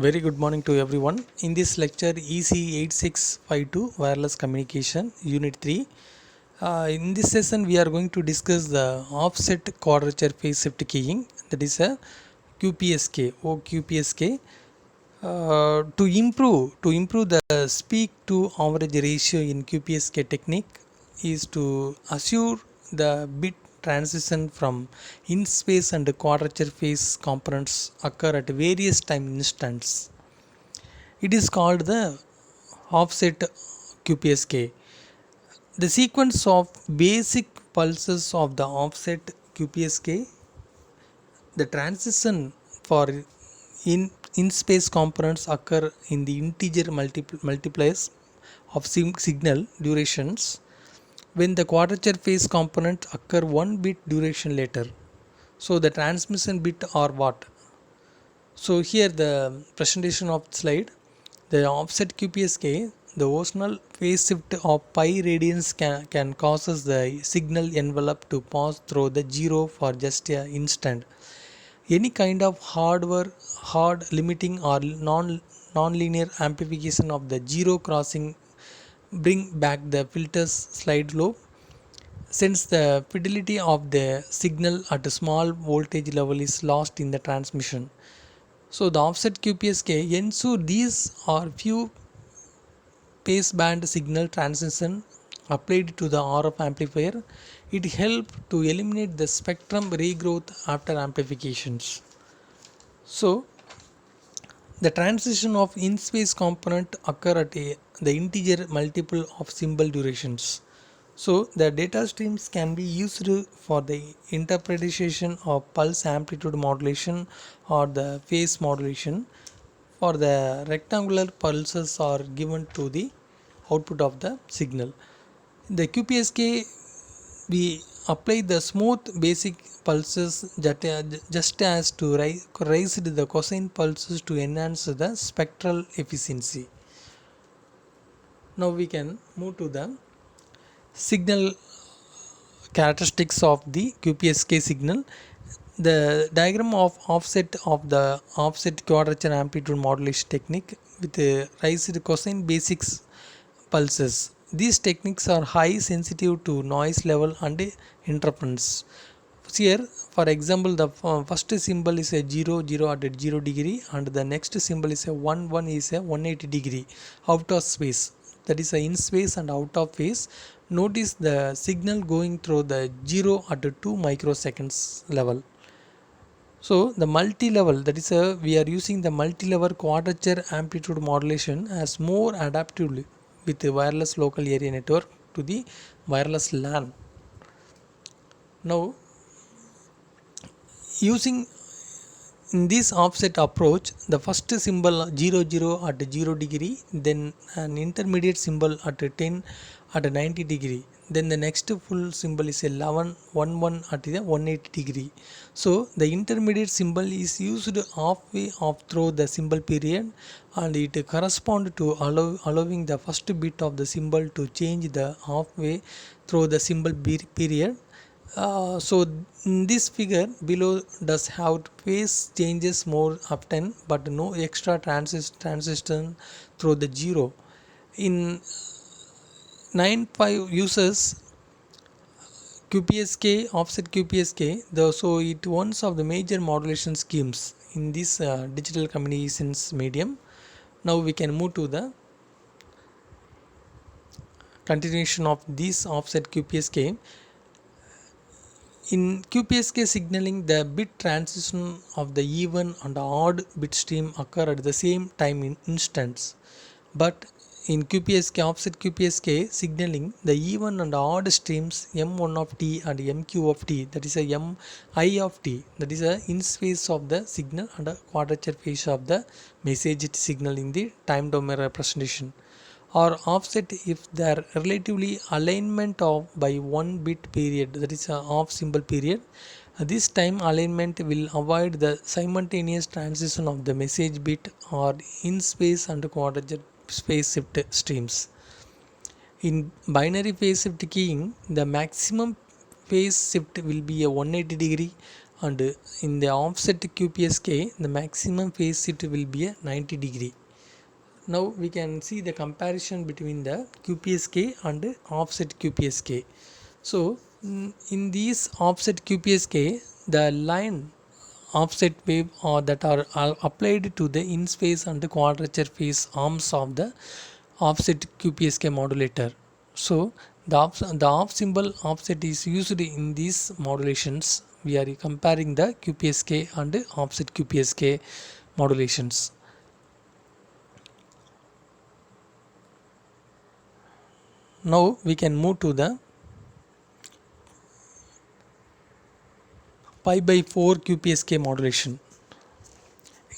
Very good morning to everyone. In this lecture, EC8652 Wireless Communication Unit 3. In this session, we are going to discuss the offset quadrature phase shift keying, that is a QPSK or QPSK. To improve the speak to average ratio in QPSK technique is to assure the bit transition from in space and quadrature phase components occur at various time instants. It is called the offset QPSK. The sequence of basic pulses of the offset QPSK, the transition for in space components occur in the integer multipliers of signal durations when the quadrature phase component occur one bit duration later. So the transmission bit or what? So here the presentation of slide, the offset QPSK, the original phase shift of pi radians can causes the signal envelope to pass through the zero for just an instant. Any kind of hard limiting or non-linear amplification of the zero crossing bring back the filter's slide lobe, since the fidelity of the signal at a small voltage level is lost in the transmission. So the offset QPSK ensure these are few baseband signal transition applied to the RF amplifier. It helps to eliminate the spectrum regrowth after amplifications. So the transition of in-space component occur at the integer multiple of symbol durations. So the data streams can be used for the interpretation of pulse amplitude modulation or the phase modulation. For the rectangular pulses are given to the output of the signal. The QPSK, we apply the smooth basic pulses that just as to raise the cosine pulses to enhance the spectral efficiency. Now we can move to the signal characteristics of the QPSK signal. The diagram of the offset quadrature amplitude modulation technique with raised cosine basics pulses. These techniques are high sensitive to noise level and interference. Here, for example, the first symbol is a 0 at 0 degree, and the next symbol is a 1 is a 180 degree out of space. That is a in space and out of phase. Notice the signal going through the 0 at 2 microseconds level. So the multi-level, that is we are using the multi-level quadrature amplitude modulation as more adaptively with the wireless local area network to the wireless LAN. Now using in this offset approach, the first symbol 0 at 0 degree, then an intermediate symbol at 10 at 90 degree, then the next full symbol is 11 at the 180 degree. So the intermediate symbol is used halfway of through the symbol period, and it corresponds to allowing the first bit of the symbol to change the halfway through the symbol period. So in this figure below does have phase changes more often, but no extra transition through the zero. In 9.5 uses QPSK, offset QPSK, so it one of the major modulation schemes in this digital communications medium. Now we can move to the continuation of this offset QPSK. In QPSK signaling, the bit transition of the even and odd bit stream occur at the same time in instants. But in QPSK, offset QPSK signaling, the even and odd streams M1 of t and MQ of t, that is a MI of t, that is a in space of the signal and a quadrature phase of the message signal in the time domain representation, or offset if they are relatively alignment of by one bit period, that is a off symbol period. This time alignment will avoid the simultaneous transition of the message bit or in space and quadrature phase shift streams. In binary phase shift keying, the maximum phase shift will be a 180 degree and in the offset QPSK the maximum phase shift will be a 90 degree. Now we can see the comparison between the QPSK and offset QPSK. So in these offset QPSK, the line offset wave or that are applied to the in phase and the quadrature phase arms of the offset QPSK modulator. So the off symbol offset is used in these modulations. We are comparing the QPSK and offset QPSK modulations. Now we can move to the pi by 4 QPSK modulation.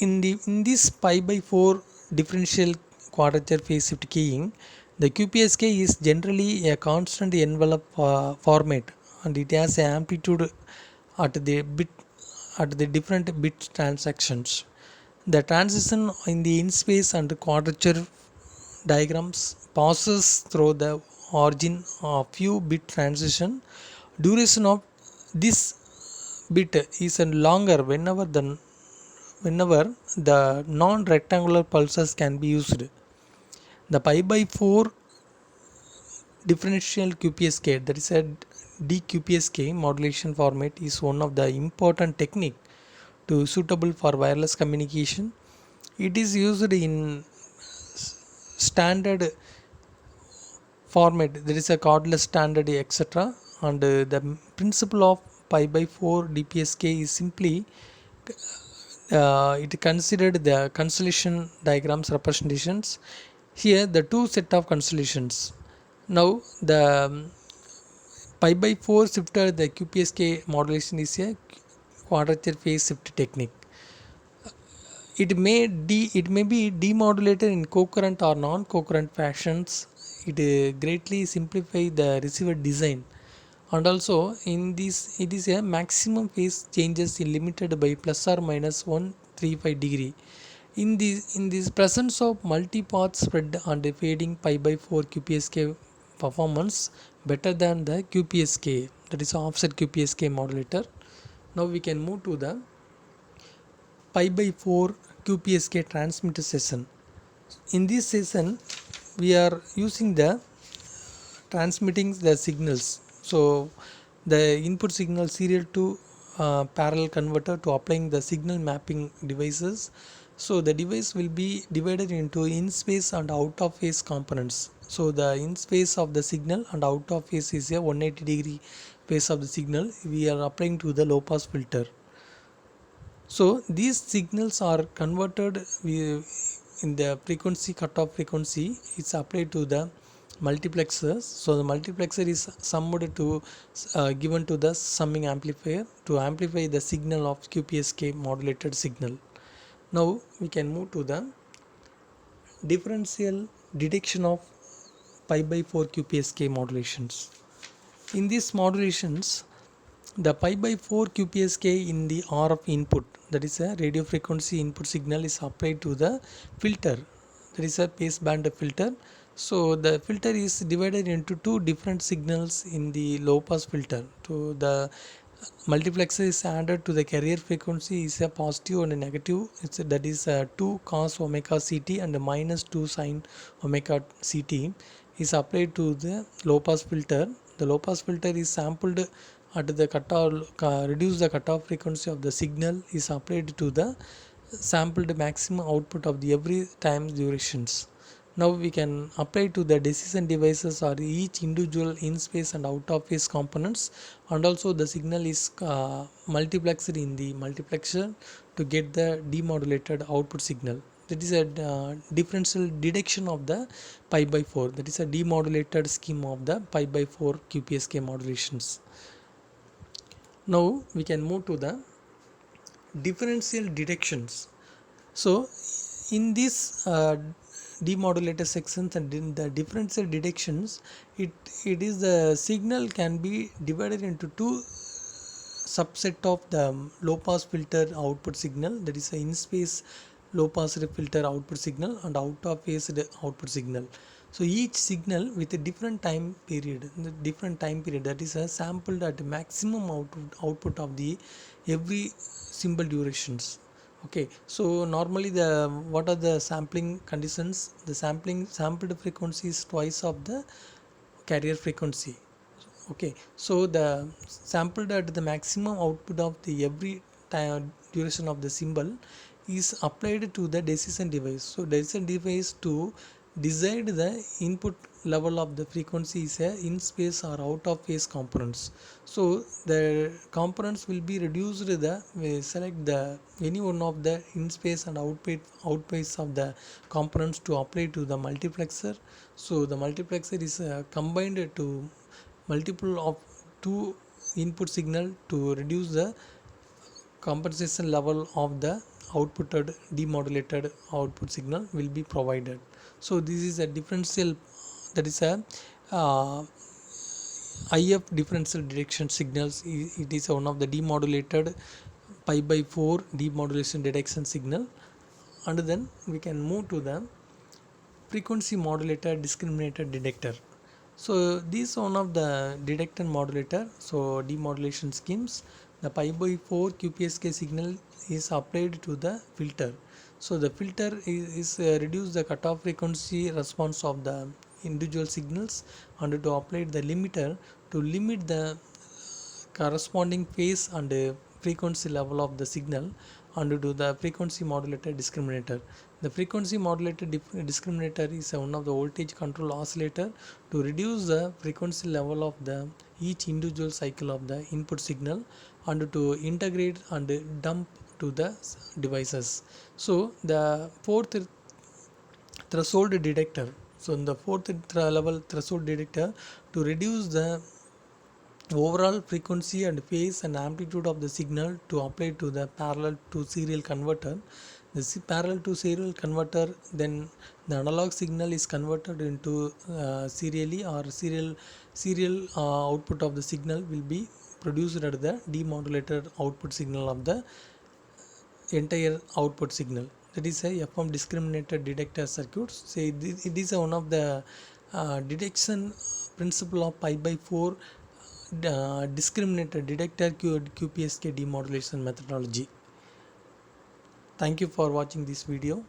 In this pi by 4 differential quadrature phase shift keying, the QPSK is generally a constant envelope format, and it has an amplitude at the different bit transactions. The transition in the in space and quadrature diagrams passes through the origin of few bit transition. Duration of this bit is longer whenever the non-rectangular pulses can be used. The pi by 4 differential QPSK, that is a DQPSK modulation format, is one of the important technique to suitable for wireless communication. It is used in standard format, there is a cordless standard etc. And the principle of pi by 4 DPSK is simply it considered the constellation diagrams representations. Here the two set of constellations. Now the pi by 4 shifter, the QPSK modulation is a quadrature phase shift technique. It may be demodulated in co-current or non-co-current fashions. It greatly simplify the receiver design, and also in this it is a maximum phase changes limited by plus or minus 135 degree. In this presence of multi-path spread and fading pi by 4 QPSK performance better than the QPSK, that is offset QPSK modulator. Now we can move to the pi by 4 QPSK transmitter session. In this session we are using the transmitting the signals. So the input signal serial to parallel converter to applying the signal mapping devices. So the device will be divided into in phase and out of phase components. So the in phase of the signal and out of phase is a 180 degree phase of the signal we are applying to the low pass filter. So these signals are converted in the frequency, cutoff frequency is applied to the multiplexers. So the multiplexer is summed to given to the summing amplifier to amplify the signal of QPSK modulated signal. Now we can move to the differential detection of pi by 4 QPSK modulations. In these modulations, the pi by 4 QPSK in the RF input, that is a radio frequency input signal, is applied to the filter, that is a baseband filter. So the filter is divided into two different signals in the low pass filter. To the multiplexer is added to the carrier frequency is a positive and a negative. That is 2 cos omega CT and minus 2 sin omega CT is applied to the low pass filter. The low pass filter is sampled at the cutoff, reduce the cutoff frequency of the signal is applied to the sampled maximum output of the every time durations. Now we can apply to the decision devices or each individual in space and out of phase components, and also the signal is multiplexed in the multiplexer to get the demodulated output signal. That is a differential detection of the pi by 4, that is a demodulated scheme of the pi by 4 QPSK modulations. Now we can move to the differential detections. So in this demodulated sections and in the differential detections, it is the signal can be divided into two subset of the low pass filter output signal, that is a in space low pass filter output signal and out of phase output signal. So each signal with a different time period, that is a sampled at maximum output of the every symbol durations. Okay, so normally the what are the sampling conditions? The sampled frequency is twice of the carrier frequency. Okay, so the sampled at the maximum output of the every time duration of the symbol is applied to the decision device. So decision device to decide the input level of the frequency is a in space or out of phase components. So the components will be reduced the we select the any one of the in space and out phase of the components to apply to the multiplexer. So the multiplexer is combined to multiple of two input signal to reduce the compensation level of the outputted demodulated output signal will be provided. So this is a differential, that is a IF differential detection signals. It is one of the demodulated pi by 4 demodulation detection signal. And then we can move to the frequency modulator discriminator detector. So this is one of the detector modulator. So demodulation schemes, the pi by 4 QPSK signal is applied to the filter. So the filter is reduce the cutoff frequency response of the individual signals and to apply the limiter to limit the corresponding phase and frequency level of the signal and to the frequency modulator discriminator. The frequency modulator discriminator is one of the voltage control oscillator to reduce the frequency level of the each individual cycle of the input signal and to integrate and dump to the devices. So the fourth threshold detector. So in the fourth level threshold detector to reduce the overall frequency and phase and amplitude of the signal to apply to the parallel to serial converter. The parallel to serial converter, then the analog signal is converted into serially or serial output of the signal will be produced at the demodulated output signal of the entire output signal. That is a FM discriminator detector circuit. Say it is one of the detection principle of pi by 4 discriminator detector QPSK demodulation methodology. Thank you for watching this video.